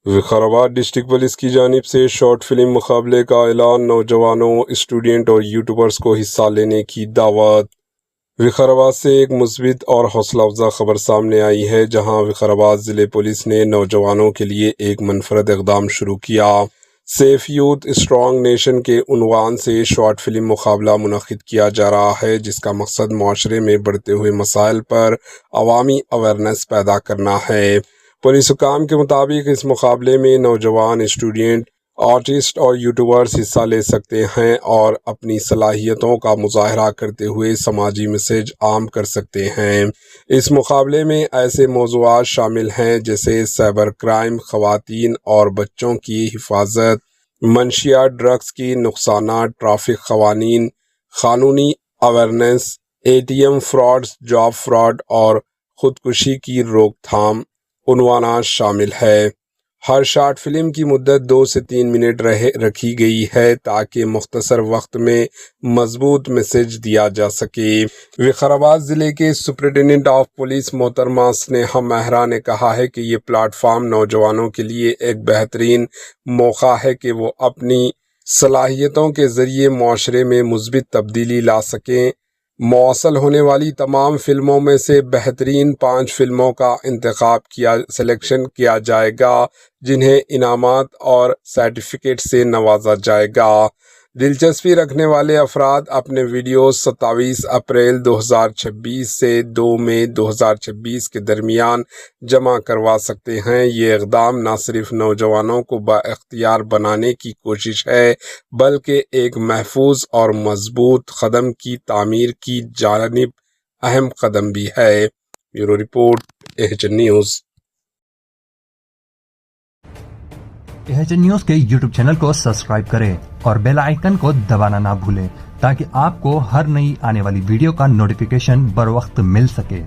وقار district police کی جانب سے شارٹ فلم مقابلے کا اعلان، نوجوانوں، اسٹوڈنٹ اور یوٹیوبرز کو حصہ لینے کی دعوت۔ وقار سے ایک مثبت اور حوصلہ افزا خبر سامنے آئی ہے، جہاں وقار ضلع پولیس نے نوجوانوں کے لیے ایک منفرد اقدام شروع کیا۔ سیف یوتھ اسٹرانگ نیشن کے عنوان سے شارٹ فلم مقابلہ منعقد کیا جا رہا ہے، جس کا مقصد معاشرے میں بڑھتے ہوئے مسائل پر عوامی اویئرنیس پیدا کرنا ہے۔ پولیس حکام کے مطابق اس مقابلے میں نوجوان، اسٹوڈنٹ، آرٹسٹ اور یوٹیوبرز حصہ لے سکتے ہیں اور اپنی صلاحیتوں کا مظاہرہ کرتے ہوئے سماجی میسج عام کر سکتے ہیں۔ اس مقابلے میں ایسے موضوعات شامل ہیں جیسے سائبر کرائم، خواتین اور بچوں کی حفاظت، منشیات، ڈرگس کی نقصانات، ٹریفک قوانین، قانونی awareness, ATM frauds, job fraud اور خودکشی کی روک تھام۔ عنوانات شامل ہے۔ ہر شارٹ فلم کی مدت 2 سے 3 منٹ رکھی گئی ہے تاکہ مختصر وقت میں مضبوط میسج دیا جا سکے۔ وقار ضلع کے سپرنٹینڈنٹ آف پولیس محترمہ سنیہا مہرا نے کہا ہے کہ یہ پلیٹ فارم نوجوانوں کے لیے ایک بہترین موقع ہے کہ وہ اپنی صلاحیتوں کے ذریعے معاشرے میں مثبت تبدیلی لا سکیں۔ موصل ہونے والی تمام فلموں میں سے بہترین 5 فلموں کا سلیکشن کیا جائے گا، جنہیں انعامات اور سرٹیفکیٹ سے نوازا جائے گا۔ دلچسپی رکھنے والے افراد اپنے ویڈیوز 27 اپریل 2026 سے 2 مئی 2026 کے درمیان جمع کروا سکتے ہیں۔ یہ اقدام نہ صرف نوجوانوں کو بااختیار بنانے کی کوشش ہے، بلکہ ایک محفوظ اور مضبوط قدم کی تعمیر کی جانب اہم قدم بھی ہے۔ Bureau report, AHN news. AHN news کے YouTube چینل کو سبسکرائب کریں اور بیل آئیکن کو دبانا نہ بھولیں تاکہ آپ کو ہر نئی آنے والی ویڈیو کا نوٹیفیکیشن بر وقت مل سکے۔